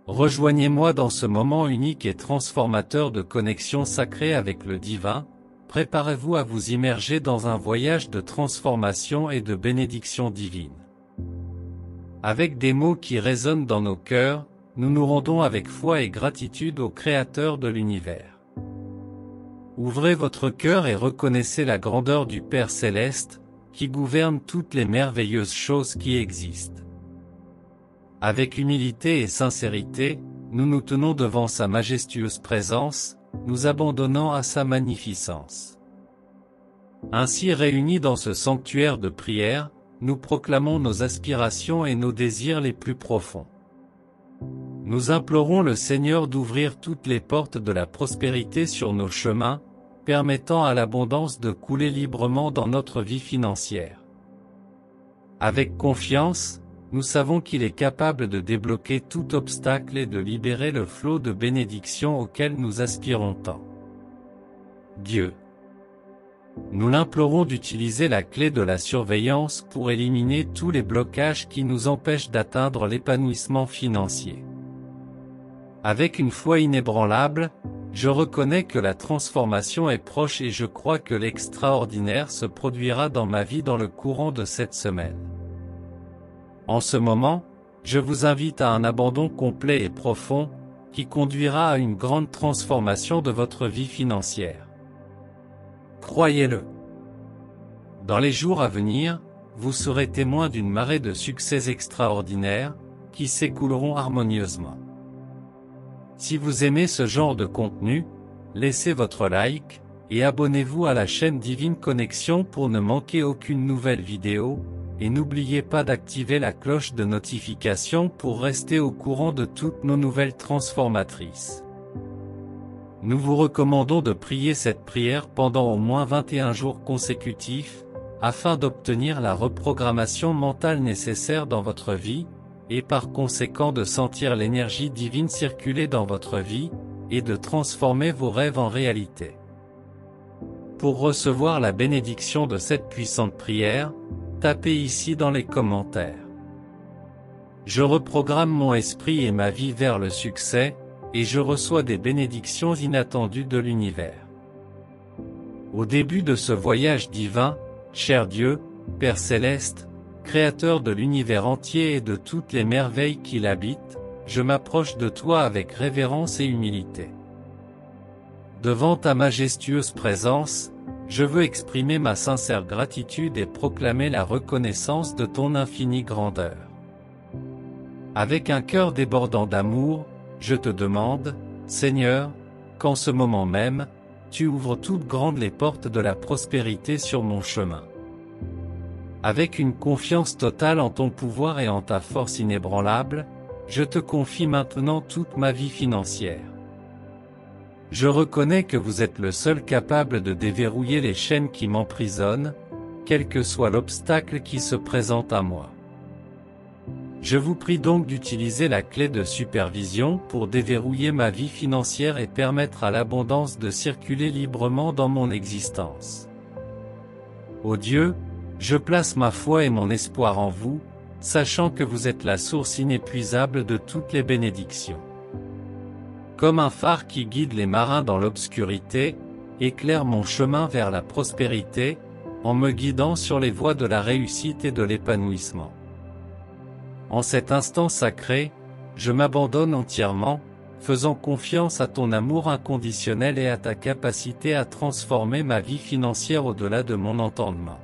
Rejoignez-moi dans ce moment unique et transformateur de connexion sacrée avec le divin. Préparez-vous à vous immerger dans un voyage de transformation et de bénédiction divine. Avec des mots qui résonnent dans nos cœurs, nous nous rendons avec foi et gratitude au Créateur de l'univers. Ouvrez votre cœur et reconnaissez la grandeur du Père Céleste, qui gouverne toutes les merveilleuses choses qui existent. Avec humilité et sincérité, nous nous tenons devant sa majestueuse présence, nous abandonnant à sa magnificence. Ainsi réunis dans ce sanctuaire de prière, nous proclamons nos aspirations et nos désirs les plus profonds. Nous implorons le Seigneur d'ouvrir toutes les portes de la prospérité sur nos chemins, permettant à l'abondance de couler librement dans notre vie financière. Avec confiance, nous savons qu'il est capable de débloquer tout obstacle et de libérer le flot de bénédictions auquel nous aspirons tant. Dieu. Nous l'implorons d'utiliser la clé de la surveillance pour éliminer tous les blocages qui nous empêchent d'atteindre l'épanouissement financier. Avec une foi inébranlable, je reconnais que la transformation est proche et je crois que l'extraordinaire se produira dans ma vie dans le courant de cette semaine. En ce moment, je vous invite à un abandon complet et profond, qui conduira à une grande transformation de votre vie financière. Croyez-le. Dans les jours à venir, vous serez témoin d'une marée de succès extraordinaires, qui s'écouleront harmonieusement. Si vous aimez ce genre de contenu, laissez votre like, et abonnez-vous à la chaîne Divine Connexion pour ne manquer aucune nouvelle vidéo, et n'oubliez pas d'activer la cloche de notification pour rester au courant de toutes nos nouvelles transformatrices. Nous vous recommandons de prier cette prière pendant au moins 21 jours consécutifs, afin d'obtenir la reprogrammation mentale nécessaire dans votre vie, et par conséquent de sentir l'énergie divine circuler dans votre vie, et de transformer vos rêves en réalité. Pour recevoir la bénédiction de cette puissante prière, tapez ici dans les commentaires. Je reprogramme mon esprit et ma vie vers le succès, et je reçois des bénédictions inattendues de l'univers. Au début de ce voyage divin, cher Dieu, Père Céleste, Créateur de l'univers entier et de toutes les merveilles qui l'habitent, je m'approche de toi avec révérence et humilité. Devant ta majestueuse présence, je veux exprimer ma sincère gratitude et proclamer la reconnaissance de ton infinie grandeur. Avec un cœur débordant d'amour, je te demande, Seigneur, qu'en ce moment même, tu ouvres toutes grandes les portes de la prospérité sur mon chemin. Avec une confiance totale en ton pouvoir et en ta force inébranlable, je te confie maintenant toute ma vie financière. Je reconnais que vous êtes le seul capable de déverrouiller les chaînes qui m'emprisonnent, quel que soit l'obstacle qui se présente à moi. Je vous prie donc d'utiliser la clé de supervision pour déverrouiller ma vie financière et permettre à l'abondance de circuler librement dans mon existence. Ô Dieu, je place ma foi et mon espoir en vous, sachant que vous êtes la source inépuisable de toutes les bénédictions. Comme un phare qui guide les marins dans l'obscurité, éclaire mon chemin vers la prospérité, en me guidant sur les voies de la réussite et de l'épanouissement. En cet instant sacré, je m'abandonne entièrement, faisant confiance à ton amour inconditionnel et à ta capacité à transformer ma vie financière au-delà de mon entendement.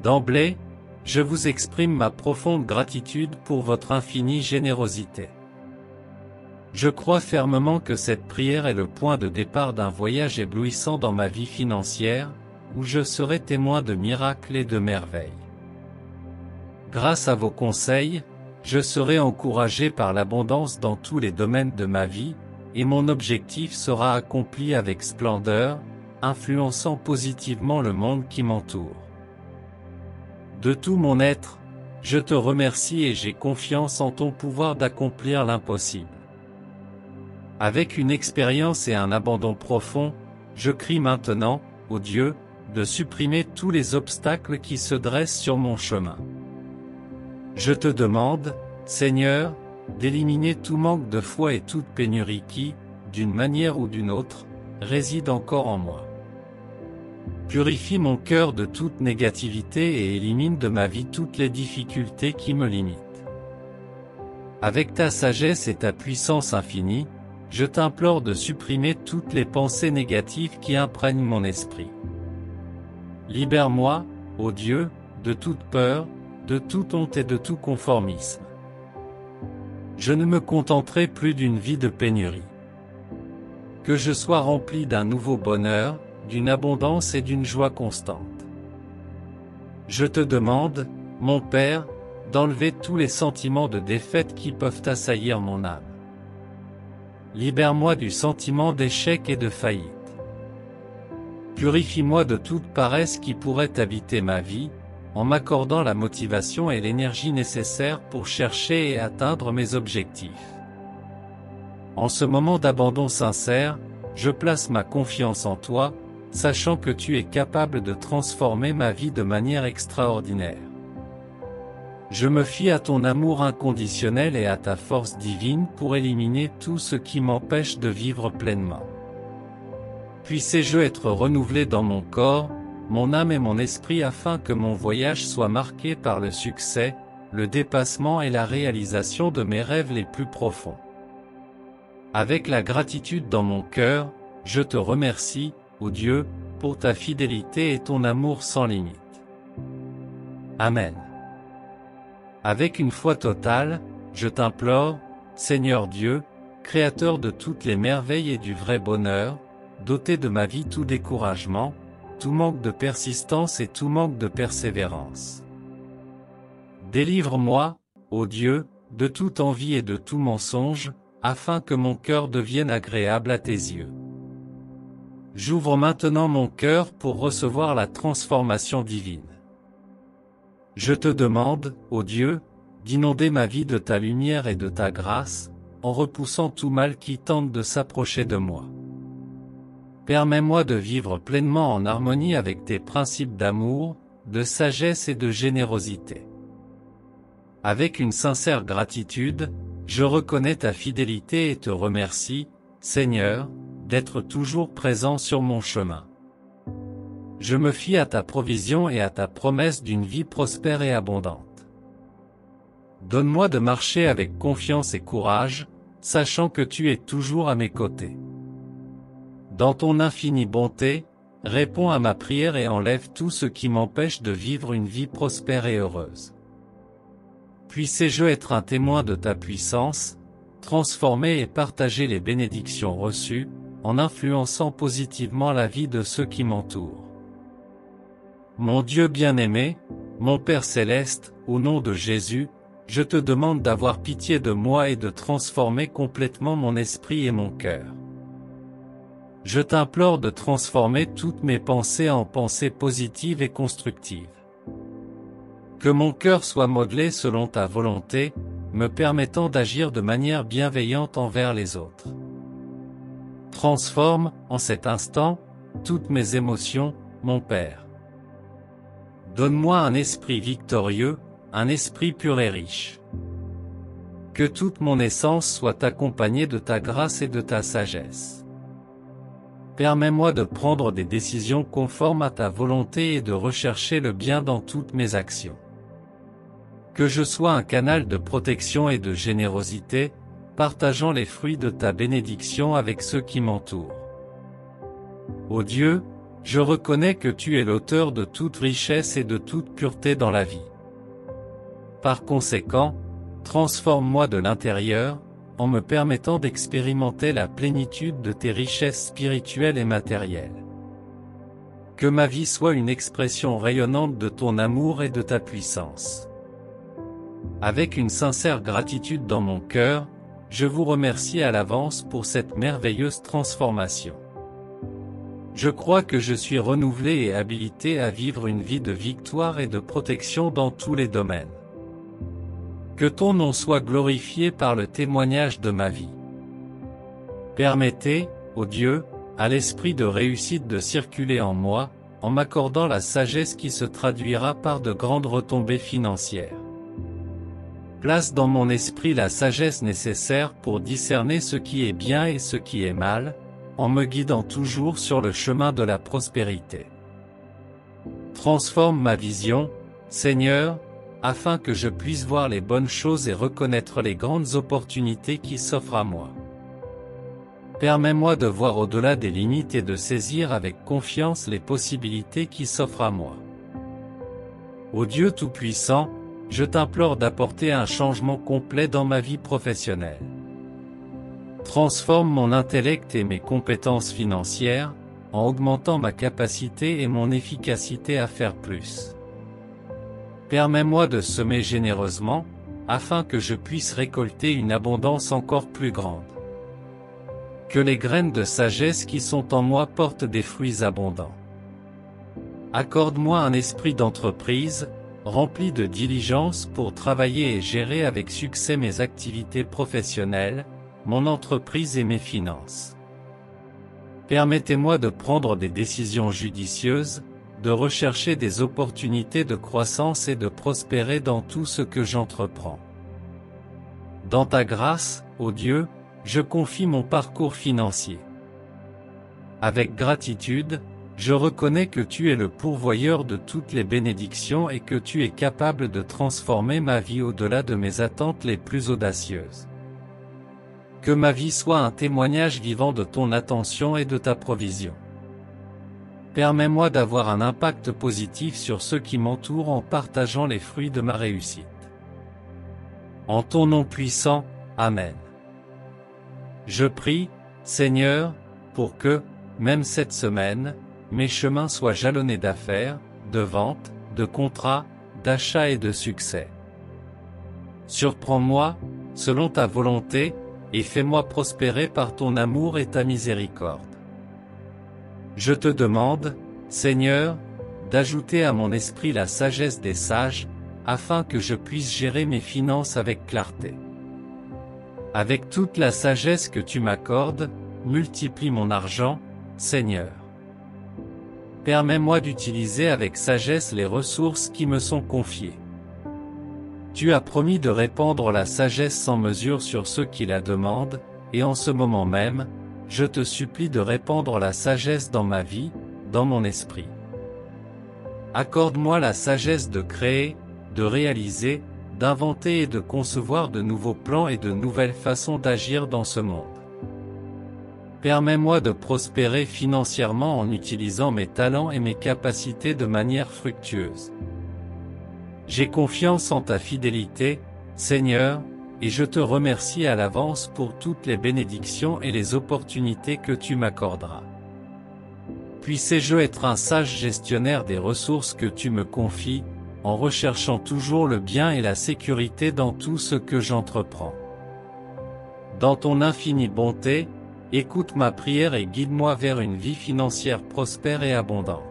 D'emblée, je vous exprime ma profonde gratitude pour votre infinie générosité. Je crois fermement que cette prière est le point de départ d'un voyage éblouissant dans ma vie financière, où je serai témoin de miracles et de merveilles. Grâce à vos conseils, je serai encouragé par l'abondance dans tous les domaines de ma vie, et mon objectif sera accompli avec splendeur, influençant positivement le monde qui m'entoure. De tout mon être, je te remercie et j'ai confiance en ton pouvoir d'accomplir l'impossible. Avec une expérience et un abandon profond, je crie maintenant, ô Dieu, de supprimer tous les obstacles qui se dressent sur mon chemin. Je te demande, Seigneur, d'éliminer tout manque de foi et toute pénurie qui, d'une manière ou d'une autre, réside encore en moi. Purifie mon cœur de toute négativité et élimine de ma vie toutes les difficultés qui me limitent. Avec ta sagesse et ta puissance infinie, je t'implore de supprimer toutes les pensées négatives qui imprègnent mon esprit. Libère-moi, ô Dieu, de toute peur, de toute honte et de tout conformisme. Je ne me contenterai plus d'une vie de pénurie. Que je sois rempli d'un nouveau bonheur, d'une abondance et d'une joie constante. Je te demande, mon Père, d'enlever tous les sentiments de défaite qui peuvent assaillir mon âme. Libère-moi du sentiment d'échec et de faillite. Purifie-moi de toute paresse qui pourrait habiter ma vie, en m'accordant la motivation et l'énergie nécessaires pour chercher et atteindre mes objectifs. En ce moment d'abandon sincère, je place ma confiance en toi, sachant que tu es capable de transformer ma vie de manière extraordinaire. Je me fie à ton amour inconditionnel et à ta force divine pour éliminer tout ce qui m'empêche de vivre pleinement. Puissé-je être renouvelé dans mon corps, mon âme et mon esprit afin que mon voyage soit marqué par le succès, le dépassement et la réalisation de mes rêves les plus profonds. Avec la gratitude dans mon cœur, je te remercie, ô Dieu, pour ta fidélité et ton amour sans limite. Amen. Avec une foi totale, je t'implore, Seigneur Dieu, Créateur de toutes les merveilles et du vrai bonheur, doté de ma vie tout découragement, tout manque de persistance et tout manque de persévérance. Délivre-moi, ô Dieu, de toute envie et de tout mensonge, afin que mon cœur devienne agréable à tes yeux. J'ouvre maintenant mon cœur pour recevoir la transformation divine. Je te demande, ô Dieu, d'inonder ma vie de ta lumière et de ta grâce, en repoussant tout mal qui tente de s'approcher de moi. Permets-moi de vivre pleinement en harmonie avec tes principes d'amour, de sagesse et de générosité. Avec une sincère gratitude, je reconnais ta fidélité et te remercie, Seigneur, d'être toujours présent sur mon chemin. Je me fie à ta provision et à ta promesse d'une vie prospère et abondante. Donne-moi de marcher avec confiance et courage, sachant que tu es toujours à mes côtés. Dans ton infinie bonté, réponds à ma prière et enlève tout ce qui m'empêche de vivre une vie prospère et heureuse. Puissé-je être un témoin de ta puissance, transformer et partager les bénédictions reçues, en influençant positivement la vie de ceux qui m'entourent. Mon Dieu bien-aimé, mon Père céleste, au nom de Jésus, je te demande d'avoir pitié de moi et de transformer complètement mon esprit et mon cœur. Je t'implore de transformer toutes mes pensées en pensées positives et constructives. Que mon cœur soit modelé selon ta volonté, me permettant d'agir de manière bienveillante envers les autres. Transforme, en cet instant, toutes mes émotions, mon Père. Donne-moi un esprit victorieux, un esprit pur et riche. Que toute mon essence soit accompagnée de ta grâce et de ta sagesse. Permets-moi de prendre des décisions conformes à ta volonté et de rechercher le bien dans toutes mes actions. Que je sois un canal de protection et de générosité, partageant les fruits de ta bénédiction avec ceux qui m'entourent. Ô Dieu, je reconnais que tu es l'auteur de toute richesse et de toute pureté dans la vie. Par conséquent, transforme-moi de l'intérieur, en me permettant d'expérimenter la plénitude de tes richesses spirituelles et matérielles. Que ma vie soit une expression rayonnante de ton amour et de ta puissance. Avec une sincère gratitude dans mon cœur, je vous remercie à l'avance pour cette merveilleuse transformation. Je crois que je suis renouvelé et habilité à vivre une vie de victoire et de protection dans tous les domaines. Que ton nom soit glorifié par le témoignage de ma vie. Permettez, ô Dieu, à l'esprit de réussite de circuler en moi, en m'accordant la sagesse qui se traduira par de grandes retombées financières. Place dans mon esprit la sagesse nécessaire pour discerner ce qui est bien et ce qui est mal, en me guidant toujours sur le chemin de la prospérité. Transforme ma vision, Seigneur, afin que je puisse voir les bonnes choses et reconnaître les grandes opportunités qui s'offrent à moi. Permets-moi de voir au-delà des limites et de saisir avec confiance les possibilités qui s'offrent à moi. Ô Dieu Tout-Puissant, je t'implore d'apporter un changement complet dans ma vie professionnelle. Transforme mon intellect et mes compétences financières, en augmentant ma capacité et mon efficacité à faire plus. Permets-moi de semer généreusement, afin que je puisse récolter une abondance encore plus grande. Que les graines de sagesse qui sont en moi portent des fruits abondants. Accorde-moi un esprit d'entreprise, rempli de diligence pour travailler et gérer avec succès mes activités professionnelles, mon entreprise et mes finances. Permettez-moi de prendre des décisions judicieuses, de rechercher des opportunités de croissance et de prospérer dans tout ce que j'entreprends. Dans ta grâce, ô Dieu, je confie mon parcours financier. Avec gratitude, je reconnais que tu es le pourvoyeur de toutes les bénédictions et que tu es capable de transformer ma vie au-delà de mes attentes les plus audacieuses. Que ma vie soit un témoignage vivant de ton attention et de ta provision. Permets-moi d'avoir un impact positif sur ceux qui m'entourent en partageant les fruits de ma réussite. En ton nom puissant, Amen. Je prie, Seigneur, pour que, même cette semaine, mes chemins soient jalonnés d'affaires, de ventes, de contrats, d'achats et de succès. Surprends-moi, selon ta volonté, et fais-moi prospérer par ton amour et ta miséricorde. Je te demande, Seigneur, d'ajouter à mon esprit la sagesse des sages, afin que je puisse gérer mes finances avec clarté. Avec toute la sagesse que tu m'accordes, multiplie mon argent, Seigneur. Permets-moi d'utiliser avec sagesse les ressources qui me sont confiées. Tu as promis de répandre la sagesse sans mesure sur ceux qui la demandent, et en ce moment même, je te supplie de répandre la sagesse dans ma vie, dans mon esprit. Accorde-moi la sagesse de créer, de réaliser, d'inventer et de concevoir de nouveaux plans et de nouvelles façons d'agir dans ce monde. Permets-moi de prospérer financièrement en utilisant mes talents et mes capacités de manière fructueuse. J'ai confiance en ta fidélité, Seigneur, et je te remercie à l'avance pour toutes les bénédictions et les opportunités que tu m'accorderas. Puissé-je être un sage gestionnaire des ressources que tu me confies, en recherchant toujours le bien et la sécurité dans tout ce que j'entreprends. Dans ton infinie bonté, écoute ma prière et guide-moi vers une vie financière prospère et abondante.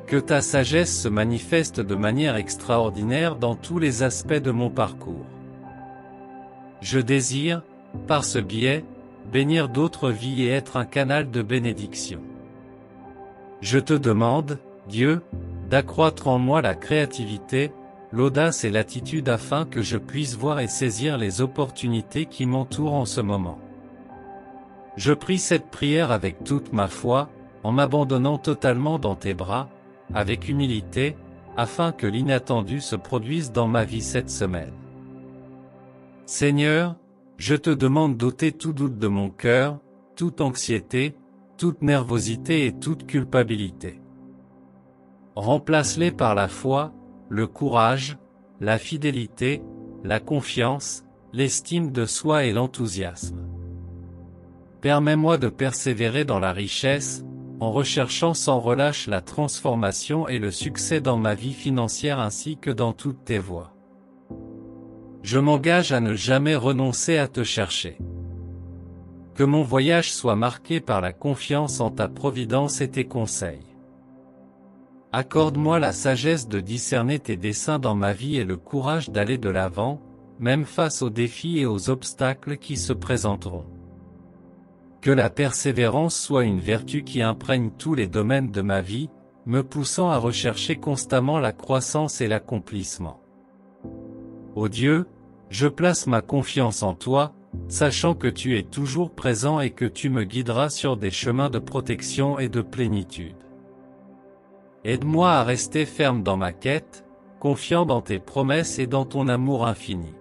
Que ta sagesse se manifeste de manière extraordinaire dans tous les aspects de mon parcours. Je désire, par ce biais, bénir d'autres vies et être un canal de bénédiction. Je te demande, Dieu, d'accroître en moi la créativité, l'audace et l'attitude afin que je puisse voir et saisir les opportunités qui m'entourent en ce moment. Je prie cette prière avec toute ma foi, en m'abandonnant totalement dans tes bras, avec humilité, afin que l'inattendu se produise dans ma vie cette semaine. Seigneur, je te demande d'ôter tout doute de mon cœur, toute anxiété, toute nervosité et toute culpabilité. Remplace-les par la foi, le courage, la fidélité, la confiance, l'estime de soi et l'enthousiasme. Permets-moi de persévérer dans la richesse, en recherchant sans relâche la transformation et le succès dans ma vie financière ainsi que dans toutes tes voies. Je m'engage à ne jamais renoncer à te chercher. Que mon voyage soit marqué par la confiance en ta providence et tes conseils. Accorde-moi la sagesse de discerner tes desseins dans ma vie et le courage d'aller de l'avant, même face aux défis et aux obstacles qui se présenteront. Que la persévérance soit une vertu qui imprègne tous les domaines de ma vie, me poussant à rechercher constamment la croissance et l'accomplissement. Ô Dieu, je place ma confiance en toi, sachant que tu es toujours présent et que tu me guideras sur des chemins de protection et de plénitude. Aide-moi à rester ferme dans ma quête, confiant dans tes promesses et dans ton amour infini.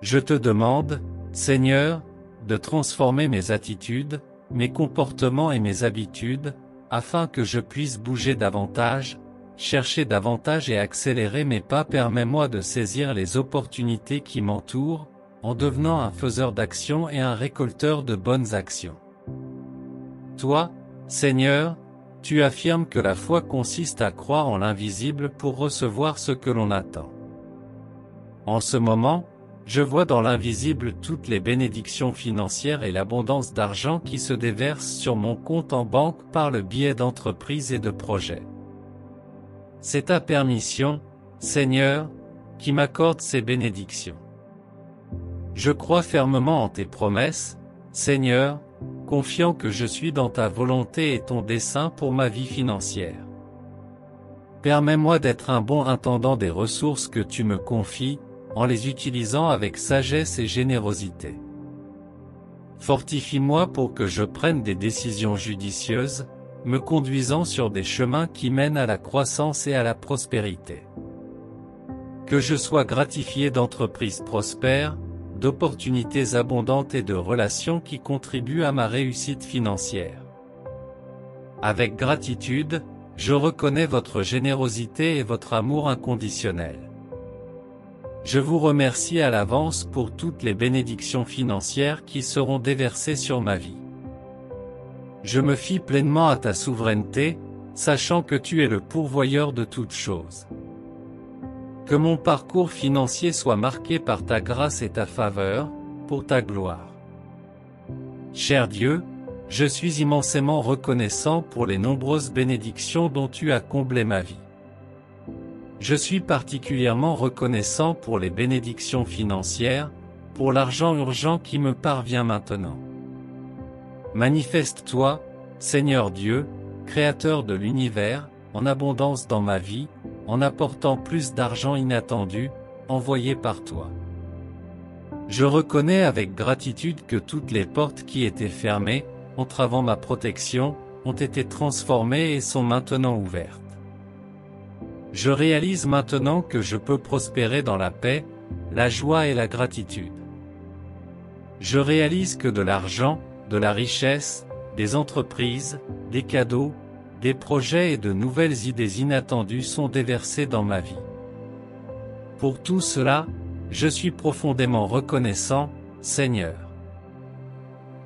Je te demande, Seigneur, de transformer mes attitudes, mes comportements et mes habitudes, afin que je puisse bouger davantage, chercher davantage et accélérer mes pas. Permets-moi de saisir les opportunités qui m'entourent, en devenant un faiseur d'actions et un récolteur de bonnes actions. Toi, Seigneur, tu affirmes que la foi consiste à croire en l'invisible pour recevoir ce que l'on attend. En ce moment, je vois dans l'invisible toutes les bénédictions financières et l'abondance d'argent qui se déversent sur mon compte en banque par le biais d'entreprises et de projets. C'est ta permission, Seigneur, qui m'accorde ces bénédictions. Je crois fermement en tes promesses, Seigneur, confiant que je suis dans ta volonté et ton dessein pour ma vie financière. Permets-moi d'être un bon intendant des ressources que tu me confies, en les utilisant avec sagesse et générosité. Fortifie-moi pour que je prenne des décisions judicieuses, me conduisant sur des chemins qui mènent à la croissance et à la prospérité. Que je sois gratifié d'entreprises prospères, d'opportunités abondantes et de relations qui contribuent à ma réussite financière. Avec gratitude, je reconnais votre générosité et votre amour inconditionnel. Je vous remercie à l'avance pour toutes les bénédictions financières qui seront déversées sur ma vie. Je me fie pleinement à ta souveraineté, sachant que tu es le pourvoyeur de toutes choses. Que mon parcours financier soit marqué par ta grâce et ta faveur, pour ta gloire. Cher Dieu, je suis immensément reconnaissant pour les nombreuses bénédictions dont tu as comblé ma vie. Je suis particulièrement reconnaissant pour les bénédictions financières, pour l'argent urgent qui me parvient maintenant. Manifeste-toi, Seigneur Dieu, Créateur de l'univers, en abondance dans ma vie, en apportant plus d'argent inattendu, envoyé par toi. Je reconnais avec gratitude que toutes les portes qui étaient fermées, entravant ma protection, ont été transformées et sont maintenant ouvertes. Je réalise maintenant que je peux prospérer dans la paix, la joie et la gratitude. Je réalise que de l'argent, de la richesse, des entreprises, des cadeaux, des projets et de nouvelles idées inattendues sont déversés dans ma vie. Pour tout cela, je suis profondément reconnaissant, Seigneur.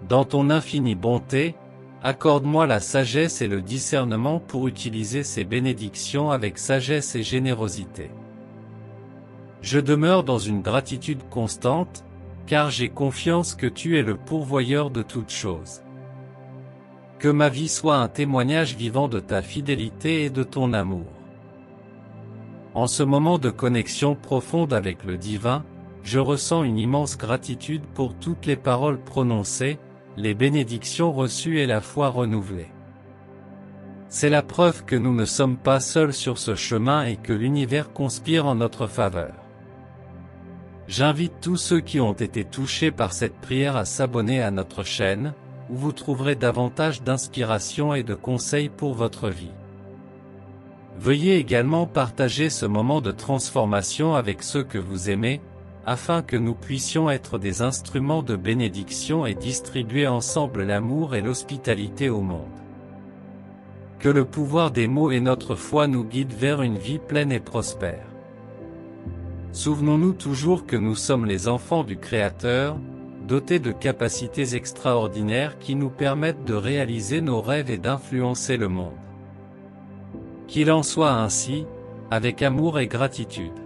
Dans ton infinie bonté, accorde-moi la sagesse et le discernement pour utiliser ces bénédictions avec sagesse et générosité. Je demeure dans une gratitude constante, car j'ai confiance que tu es le pourvoyeur de toutes choses. Que ma vie soit un témoignage vivant de ta fidélité et de ton amour. En ce moment de connexion profonde avec le divin, je ressens une immense gratitude pour toutes les paroles prononcées, les bénédictions reçues et la foi renouvelée. C'est la preuve que nous ne sommes pas seuls sur ce chemin et que l'univers conspire en notre faveur. J'invite tous ceux qui ont été touchés par cette prière à s'abonner à notre chaîne, où vous trouverez davantage d'inspiration et de conseils pour votre vie. Veuillez également partager ce moment de transformation avec ceux que vous aimez, afin que nous puissions être des instruments de bénédiction et distribuer ensemble l'amour et l'hospitalité au monde. Que le pouvoir des mots et notre foi nous guident vers une vie pleine et prospère. Souvenons-nous toujours que nous sommes les enfants du Créateur, dotés de capacités extraordinaires qui nous permettent de réaliser nos rêves et d'influencer le monde. Qu'il en soit ainsi, avec amour et gratitude.